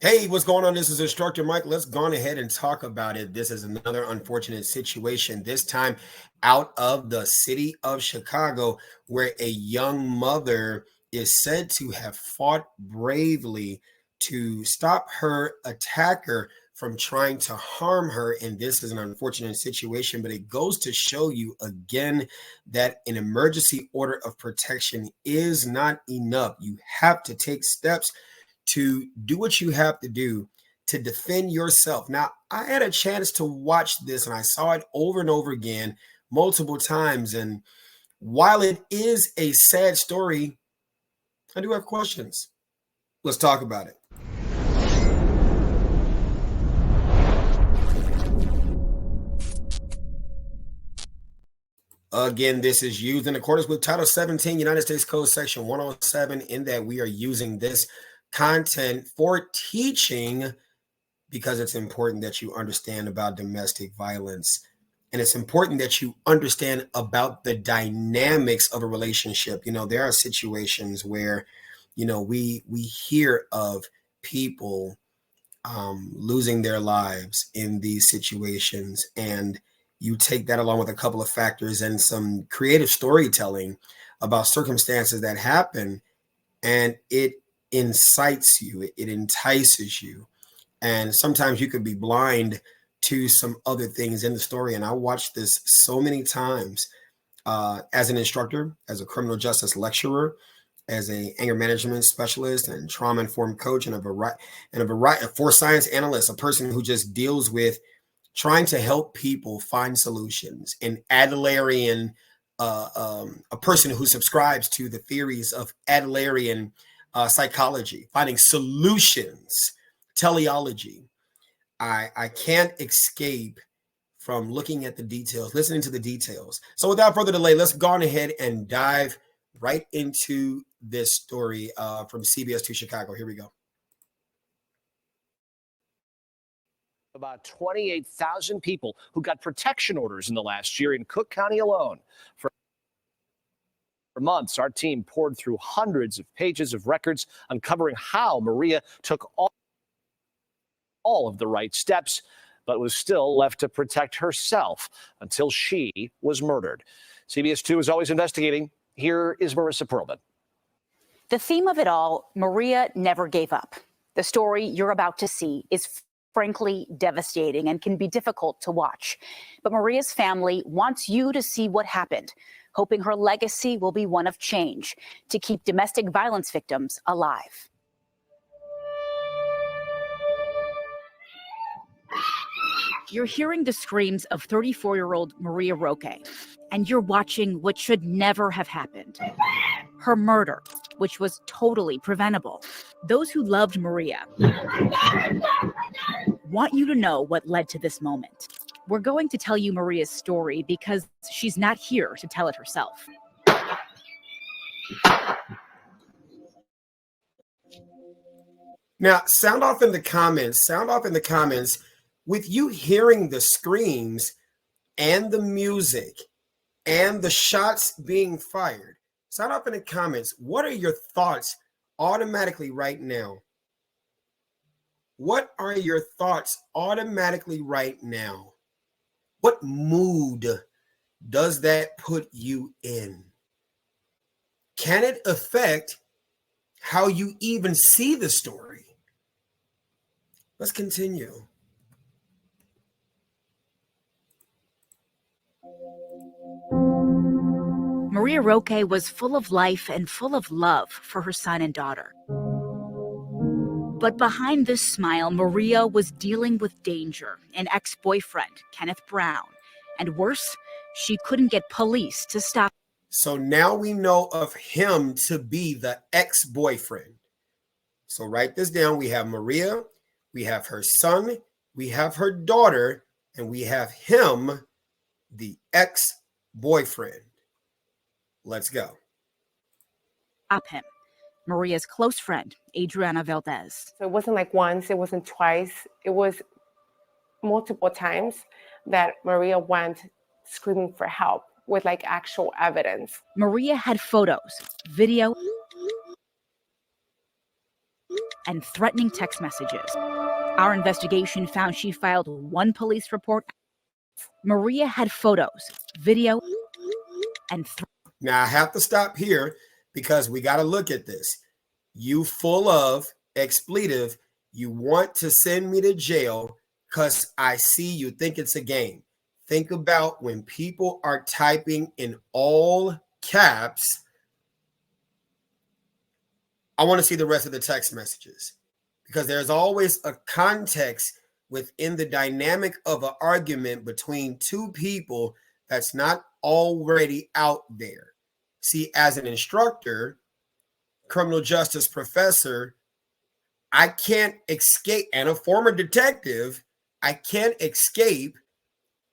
Hey, what's going on? This is Instructor Mike. Let's go on ahead and talk about it. This is another unfortunate situation, this time out of the city of Chicago, where a young mother is said to have fought bravely to stop her attacker from trying to harm her. And this is an unfortunate situation, but it goes to show you again that an emergency order of protection is not enough. You have to take steps to do what you have to do to defend yourself. Now, I had a chance to watch this and I saw it over and over again, multiple times. And while it is a sad story, I do have questions. Let's talk about it. Again, this is used in accordance with Title 17, United States Code Section 107, in that we are using this content for teaching because it's important that you understand about domestic violence. And it's important that you understand about the dynamics of a relationship. You know, there are situations where, we hear of people losing their lives in these situations. And you take that along with a couple of factors and some creative storytelling about circumstances that happen, and it incites you, it entices you. And sometimes you could be blind to some other things in the story. And I watched this so many times as an instructor, as a criminal justice lecturer, as a anger management specialist and trauma informed coach, and a variety for science analyst, a person who just deals with trying to help people find solutions. An Adlerian, a person who subscribes to the theories of Adlerian psychology, finding solutions, teleology. I can't escape from looking at the details, listening to the details. So without further delay, let's go on ahead and dive right into this story from CBS 2 Chicago. Here we go. About 28,000 people who got protection orders in the last year in Cook County alone. For months, our team poured through hundreds of pages of records uncovering how Maria took all of the right steps, but was still left to protect herself until she was murdered. CBS 2 is always investigating. Here is Marissa Perlman. The theme of it all, Maria never gave up. The story you're about to see is frankly devastating and can be difficult to watch. But Maria's family wants you to see what happened, hoping her legacy will be one of change to keep domestic violence victims alive. You're hearing the screams of 34-year-old Maria Roque, and you're watching what should never have happened. Her murder, which was totally preventable. Those who loved Maria want you to know what led to this moment. We're going to tell you Maria's story because she's not here to tell it herself. Now, sound off in the comments with you hearing the screams and the music and the shots being fired. Sound off in the comments. What are your thoughts automatically right now? What are your thoughts automatically right now? What mood does that put you in? Can it affect how you even see the story? Let's continue. Maria Roque was full of life and full of love for her son and daughter. But behind this smile, Maria was dealing with danger, an ex-boyfriend, Kenneth Brown. And worse, she couldn't get police to stop. So now we know of him to be the ex-boyfriend. So write this down. We have Maria, we have her son, we have her daughter, and we have him, the ex-boyfriend. Let's go. Stop him. Maria's close friend, Adriana Valdez. So it wasn't like once, it wasn't twice, it was multiple times that Maria went screaming for help with like actual evidence. Maria had photos, video, and threatening text messages. Our investigation found she filed one police report. Maria had photos, video, and now I have to stop here because we got to look at this. You full of expletive. You want to send me to jail because I see you think it's a game. Think about when people are typing in all caps. I want to see the rest of the text messages because there's always a context within the dynamic of an argument between two people that's not already out there. See, as an instructor, criminal justice professor, I can't escape, and a former detective, I can't escape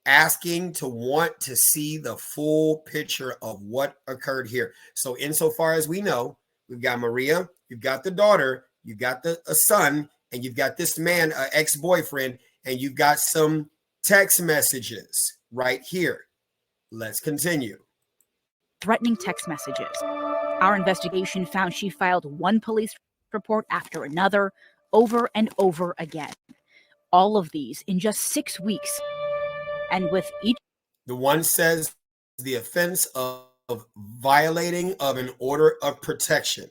asking to want to see the full picture of what occurred here. So insofar as we know, we've got Maria, you've got the daughter, you've got a son, and you've got this man, ex-boyfriend, and you've got some text messages right here. Let's continue. Threatening text messages. Our investigation found she filed one police report after another, over and over again. All of these in just 6 weeks. And with each... The one says the offense of violating of an order of protection.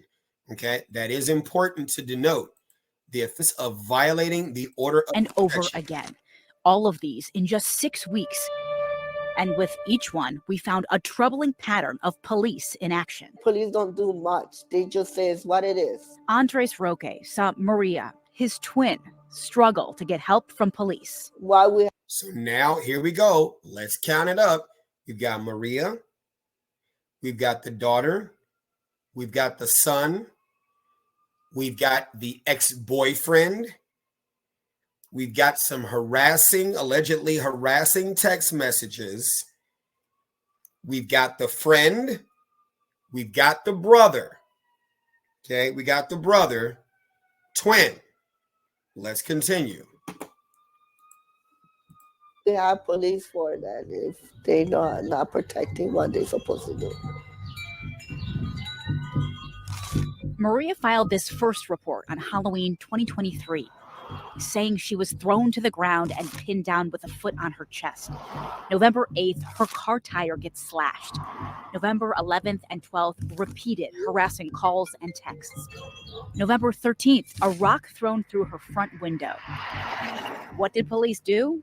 Okay, that is important to denote. The offense of violating the order of and protection. over again. All of these in just 6 weeks. And with each one, we found a troubling pattern of police in action. Police don't do much. They just say it's what it is. Andres Roque saw Maria, his twin, struggle to get help from police. Why we? So now here we go. Let's count it up. We've got Maria. We've got the daughter. We've got the son. We've got the ex-boyfriend. We've got some allegedly harassing text messages. We've got the friend. We've got the brother. Okay, we got the brother. Twin. Let's continue. They have police for that if they not protecting what they're supposed to do. Maria filed this first report on Halloween 2023, saying she was thrown to the ground and pinned down with a foot on her chest. November 8th, her car tire gets slashed. November 11th and 12th, repeated harassing calls and texts. November 13th, a rock thrown through her front window. What did police do?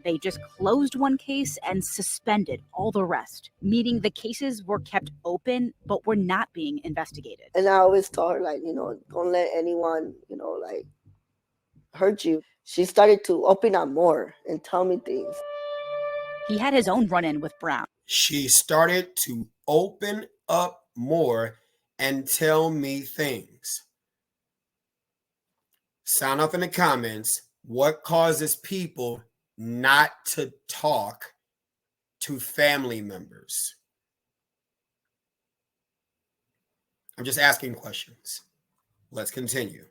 They just closed one case and suspended all the rest, meaning the cases were kept open but were not being investigated. And I always told her, like, don't let anyone, hurt you. She started to open up more and tell me things. He had his own run-in with Brown. She started to open up more and tell me things. Sound off in the comments. What causes people not to talk to family members? I'm just asking questions. Let's continue.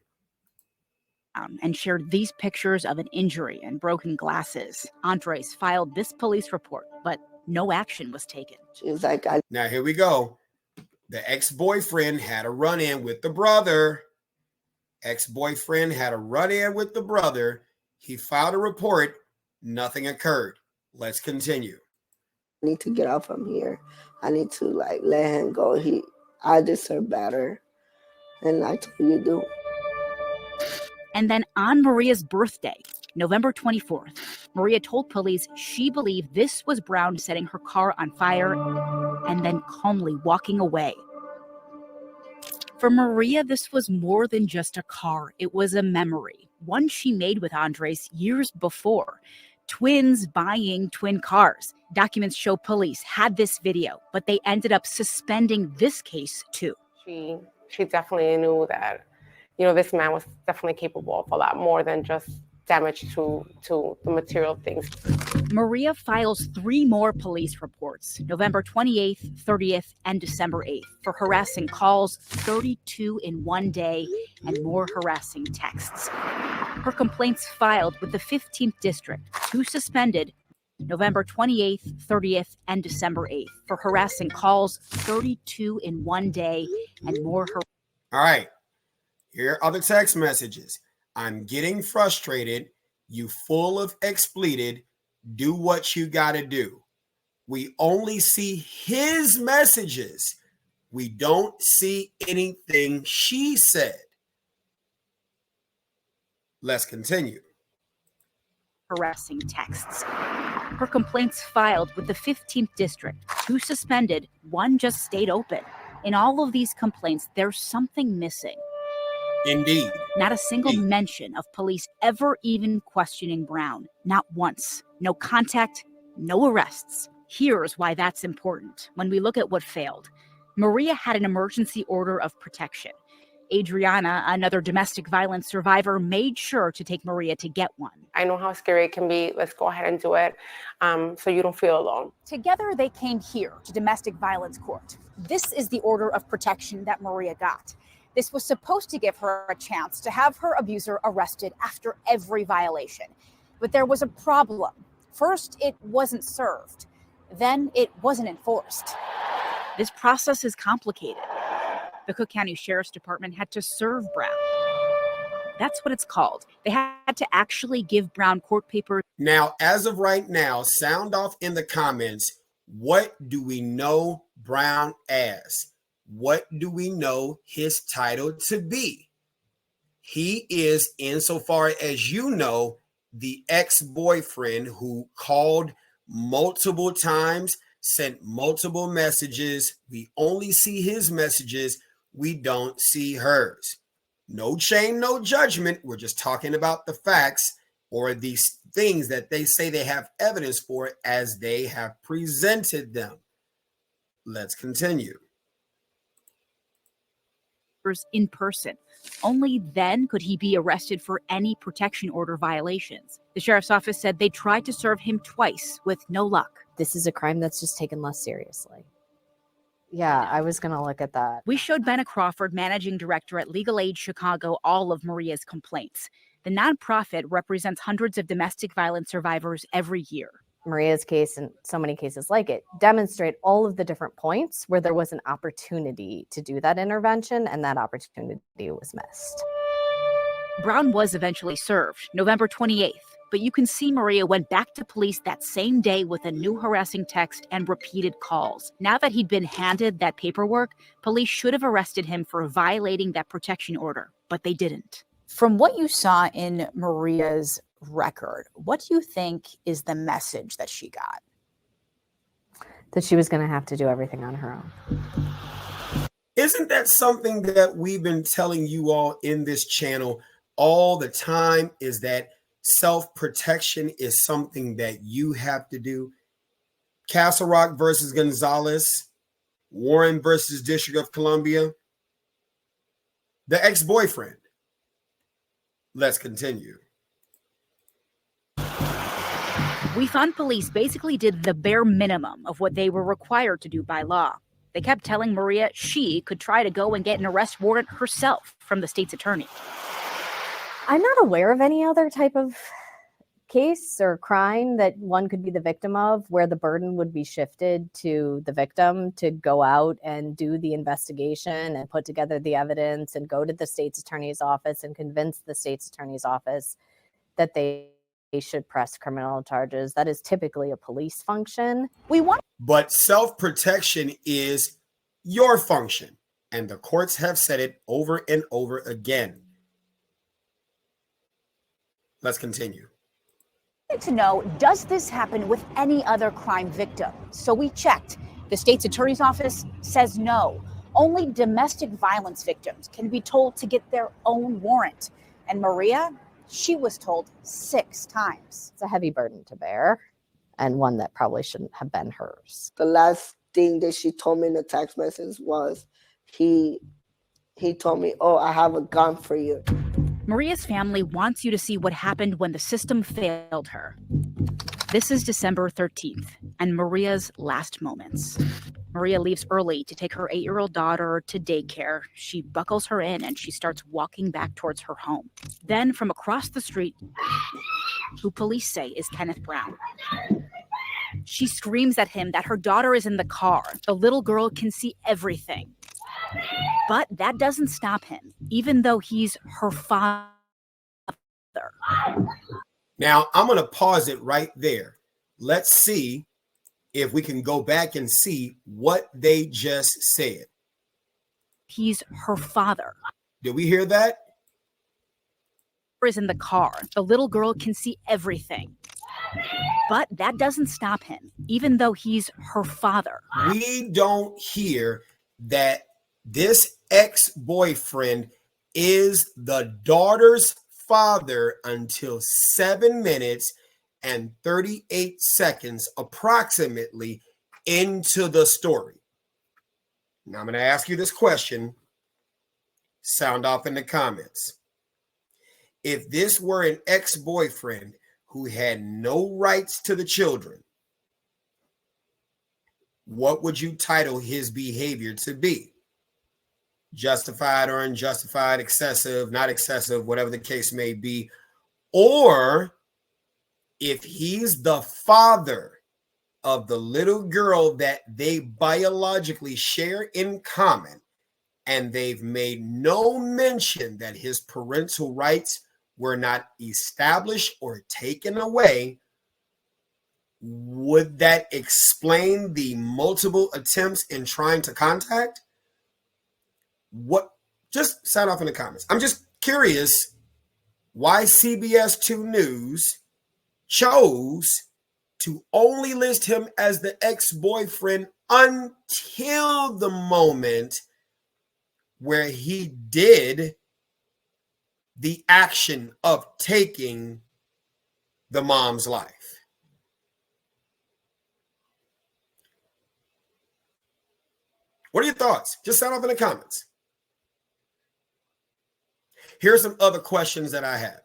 And shared these pictures of an injury and broken glasses. Andres filed this police report, but no action was taken. She was like, Now here we go. The ex-boyfriend had a run-in with the brother. Ex-boyfriend had a run-in with the brother. He filed a report. Nothing occurred. Let's continue. I need to get out from here. I need to let him go. I deserve better. And I told you do. And then on Maria's birthday, November 24th, Maria told police she believed this was Brown setting her car on fire and then calmly walking away. For Maria, this was more than just a car. It was a memory, one she made with Andres years before. Twins buying twin cars. Documents show police had this video, but they ended up suspending this case too. She definitely knew that, this man was definitely capable of a lot more than just damage to the material things. Maria files 3 more police reports, November 28th, 30th, and December 8th, for harassing calls, 32 in one day, and more harassing texts. Her complaints filed with the 15th District, 2 suspended, November 28th, 30th, and December 8th, for harassing calls, 32 in one day, and more. All right. Here are the text messages. I'm getting frustrated. You full of expletive. Do what you got to do. We only see his messages. We don't see anything she said. Let's continue. Harassing texts. Her complaints filed with the 15th district, 2 suspended, 1 just stayed open. In all of these complaints, there's something missing. Indeed. Not a single mention of police ever even questioning Brown. Not once. No contact, no arrests. Here's why that's important. When we look at what failed, Maria had an emergency order of protection. Adriana, another domestic violence survivor, made sure to take Maria to get one. I know how scary it can be. Let's go ahead and do it so you don't feel alone. Together, they came here to domestic violence court. This is the order of protection that Maria got. This was supposed to give her a chance to have her abuser arrested after every violation. But there was a problem. First, it wasn't served. Then it wasn't enforced. This process is complicated. The Cook County Sheriff's Department had to serve Brown. That's what it's called. They had to actually give Brown court papers. Now, as of right now, sound off in the comments. What do we know Brown as? What do we know his title to be? He is, insofar as you know, the ex-boyfriend who called multiple times, sent multiple messages. We only see his messages. We don't see hers. No shame, no judgment. We're just talking about the facts or these things that they say they have evidence for as they have presented them. Let's continue. In person. Only then could he be arrested for any protection order violations. The sheriff's office said they tried to serve him twice with no luck. This is a crime that's just taken less seriously. Yeah, I was going to look at that. We showed Benna Crawford, managing director at Legal Aid Chicago, all of Maria's complaints. The nonprofit represents hundreds of domestic violence survivors every year. Maria's case and so many cases like it demonstrate all of the different points where there was an opportunity to do that intervention, and that opportunity was missed. Brown was eventually served November 28th, but you can see Maria went back to police that same day with a new harassing text and repeated calls. Now that he'd been handed that paperwork, police should have arrested him for violating that protection order, but they didn't. From what you saw in Maria's record, what do you think is the message that she got? That she was going to have to do everything on her own. Isn't that something that we've been telling you all in this channel all the time, is that self-protection is something that you have to do? Castle Rock versus Gonzalez, Warren versus District of Columbia, the ex-boyfriend. Let's continue. We found police basically did the bare minimum of what they were required to do by law. They kept telling Maria she could try to go and get an arrest warrant herself from the state's attorney. I'm not aware of any other type of case or crime that one could be the victim of where the burden would be shifted to the victim to go out and do the investigation and put together the evidence and go to the state's attorney's office and convince the state's attorney's office that they should press criminal charges. That is typically a police function. But self-protection is your function, and the courts have said it over and over again. Let's continue. To know, does this happen with any other crime victim? So we checked. The state's attorney's office says no. Only domestic violence victims can be told to get their own warrant. And Maria, she was told 6 times. It's a heavy burden to bear, and one that probably shouldn't have been hers. The last thing that she told me in the text message was he told me, "Oh, I have a gun for you." Maria's family wants you to see what happened when the system failed her. This is December 13th and Maria's last moments. Maria leaves early to take her 8-year-old daughter to daycare. She buckles her in and she starts walking back towards her home. Then from across the street, who police say is Kenneth Brown. She screams at him that her daughter is in the car. The little girl can see everything. But that doesn't stop him, even though he's her father. Now, I'm going to pause it right there. Let's see if we can go back and see what they just said. He's her father. Did we hear that? Is in the car. The little girl can see everything. But that doesn't stop him, even though he's her father. We don't hear that this ex-boyfriend is the daughter's father until 7 minutes and 38 seconds approximately into the story. Now I'm going to ask you this question. Sound off in the comments. If this were an ex-boyfriend who had no rights to the children, what would you title his behavior to be? Justified or unjustified, excessive, not excessive, whatever the case may be. Or if he's the father of the little girl that they biologically share in common, and they've made no mention that his parental rights were not established or taken away, would that explain the multiple attempts in trying to contact? What? Just sound off in the comments. I'm just curious why CBS 2 News chose to only list him as the ex-boyfriend until the moment where he did the action of taking the mom's life. What are your thoughts? Just sound off in the comments. Here's some other questions that I have.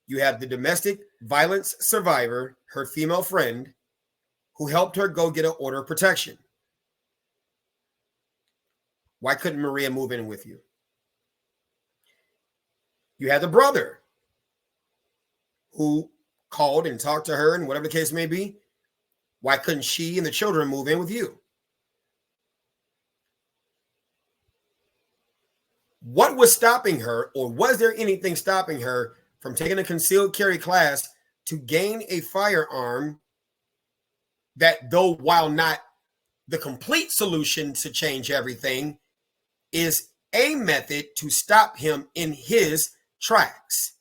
You have the domestic violence survivor, her female friend, who helped her go get an order of protection. Why couldn't Maria move in with you? You had the brother who called and talked to her and whatever the case may be. Why couldn't she and the children move in with you? What was stopping her, or was there anything stopping her from taking a concealed carry class to gain a firearm that, though while not the complete solution to change everything, is a method to stop him in his tracks?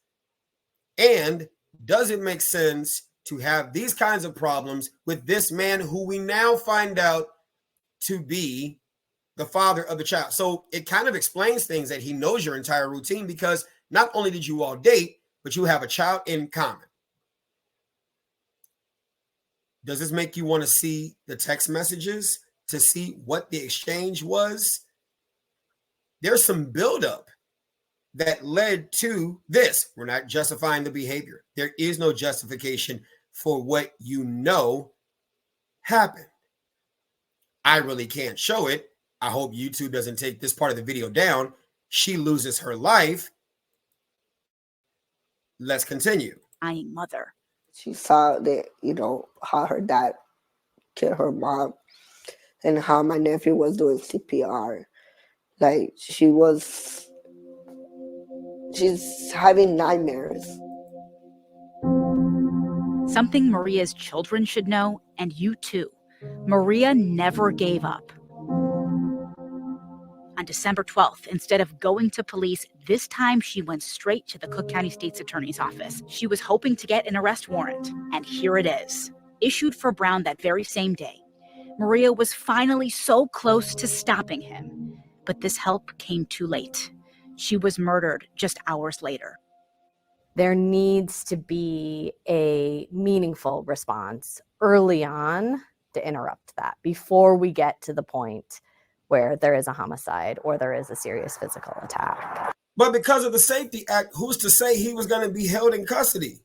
And does it make sense to have these kinds of problems with this man who we now find out to be the father of the child? So it kind of explains things that he knows your entire routine, because not only did you all date, but you have a child in common. Does this make you want to see the text messages to see what the exchange was? There's some buildup that led to this. We're not justifying the behavior. There is no justification for what you know happened. I really can't show it. I hope YouTube doesn't take this part of the video down. She loses her life. Let's continue. Dying mother. She saw that, how her dad killed her mom and how my nephew was doing CPR. Like, she's having nightmares. Something Maria's children should know, and you too. Maria never gave up. On December 12th, instead of going to police, this time she went straight to the Cook County State's Attorney's Office. She was hoping to get an arrest warrant, and here it is. Issued for Brown that very same day. Maria was finally so close to stopping him, but this help came too late. She was murdered just hours later. There needs to be a meaningful response early on to interrupt that before we get to the point where there is a homicide or there is a serious physical attack. But because of the Safety Act, who's to say he was going to be held in custody?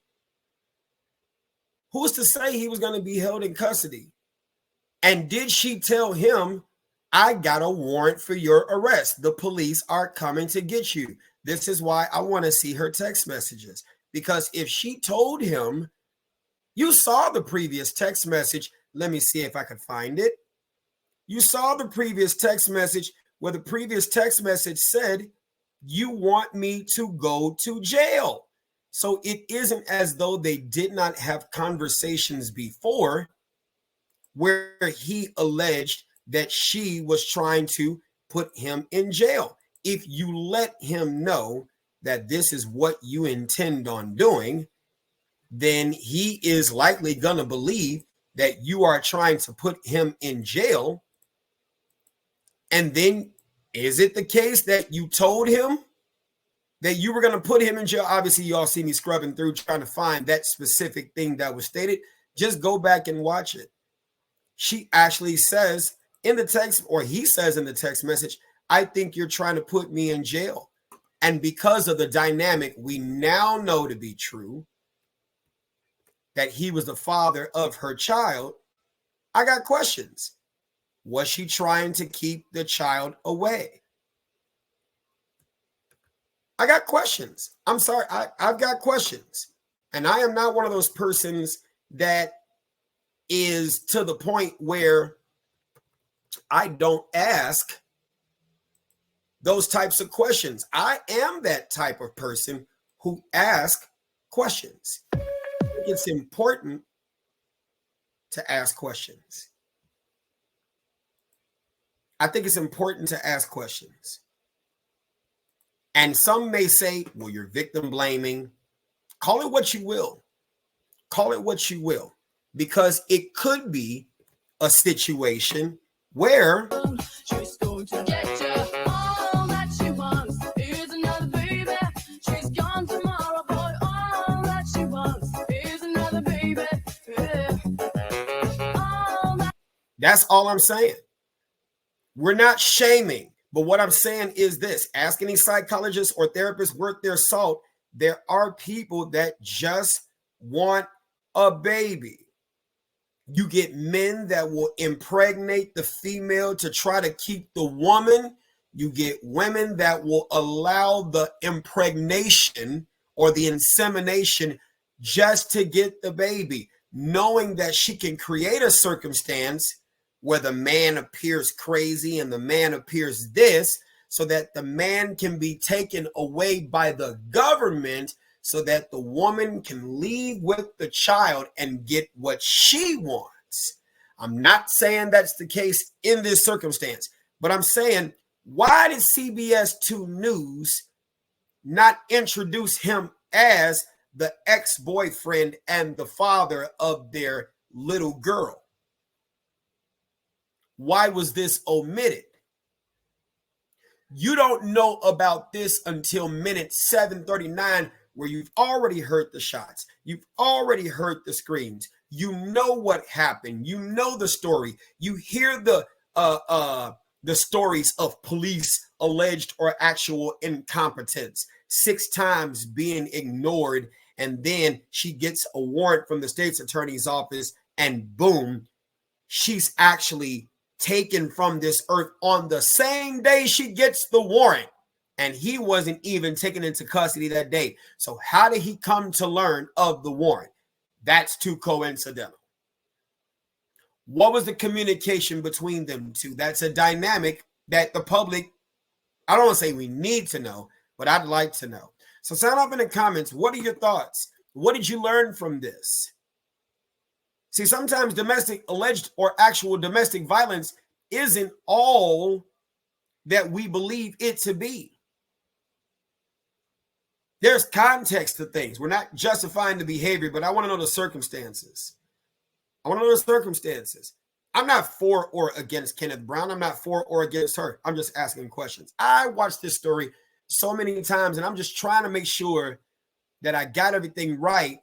Who's to say he was going to be held in custody? And did she tell him, I got a warrant for your arrest. The police are coming to get you. This is why I want to see her text messages. Because if she told him, you saw the previous text message. Let me see if I can find it. You saw the previous text message where the previous text message said, you want me to go to jail. So it isn't as though they did not have conversations before where he alleged that she was trying to put him in jail. If you let him know that this is what you intend on doing, then he is likely going to believe that you are trying to put him in jail. And then is it the case that you told him that you were going to put him in jail? Obviously, you all see me scrubbing through trying to find that specific thing that was stated. Just go back and watch it. She actually says in the text, or he says in the text message, I think you're trying to put me in jail. And because of the dynamic we now know to be true, that he was the father of her child, I got questions. Was she trying to keep the child away? I got questions. I'm sorry. I've got questions. And I am not one of those persons that is to the point where I don't ask those types of questions. I am that type of person who asks questions. It's important to ask questions. I think it's important to ask questions. And some may say, well, you're victim blaming. Call it what you will. Call it what you will. Because it could be a situation where she's going to get you all that she wants. Here's another baby. She's gone tomorrow, boy. All that she wants. Here's another baby. Yeah. That's all I'm saying. We're not shaming, but what I'm saying is this: ask any psychologist or therapist worth their salt. There are people that just want a baby. You get men that will impregnate the female to try to keep the woman. You get women that will allow the impregnation or the insemination just to get the baby, knowing that she can create a circumstance where the man appears crazy and the man appears this, so that the man can be taken away by the government so that the woman can leave with the child and get what she wants. I'm not saying that's the case in this circumstance, but I'm saying, why did CBS 2 News not introduce him as the ex-boyfriend and the father of their little girl? Why was this omitted? You don't know about this until minute 739, where you've already heard the shots. You've already heard the screams. You know what happened. You know the story. You hear the stories of police alleged or actual incompetence, 6 times being ignored, and then she gets a warrant from the state's attorney's office, and boom, she's actually taken from this earth on the same day she gets the warrant, and he wasn't even taken into custody that day. So how did he come to learn of the warrant? That's too coincidental. What was the communication between them two? That's a dynamic that the public, I don't want to say we need to know, but I'd like to know. So sound off in the comments. What are your thoughts? What did you learn from this? See, sometimes domestic, alleged or actual domestic violence isn't all that we believe it to be. There's context to things. We're not justifying the behavior, but I want to know the circumstances. I want to know the circumstances. I'm not for or against Kenneth Brown. I'm not for or against her. I'm just asking questions. I watched this story so many times, and I'm just trying to make sure that I got everything right.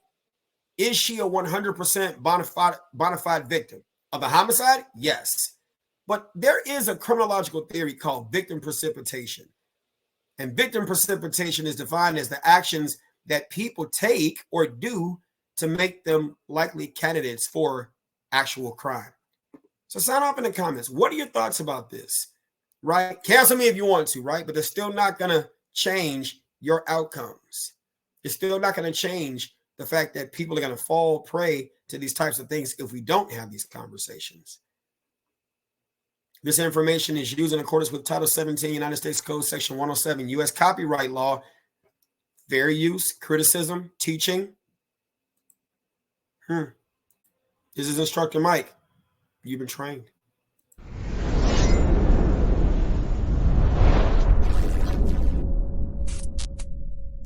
Is she a 100% bona fide victim of a homicide? Yes. But there is a criminological theory called victim precipitation. And victim precipitation is defined as the actions that people take or do to make them likely candidates for actual crime. So sound off in the comments. What are your thoughts about this? Right? Cancel me if you want to, right? But they're still not going to change your outcomes. It's still not going to change the fact that people are going to fall prey to these types of things if we don't have these conversations. This information is used in accordance with Title 17 United States Code Section 107 U.S. Copyright Law. Fair use, criticism, teaching. This is Instructor Mike. You've been trained.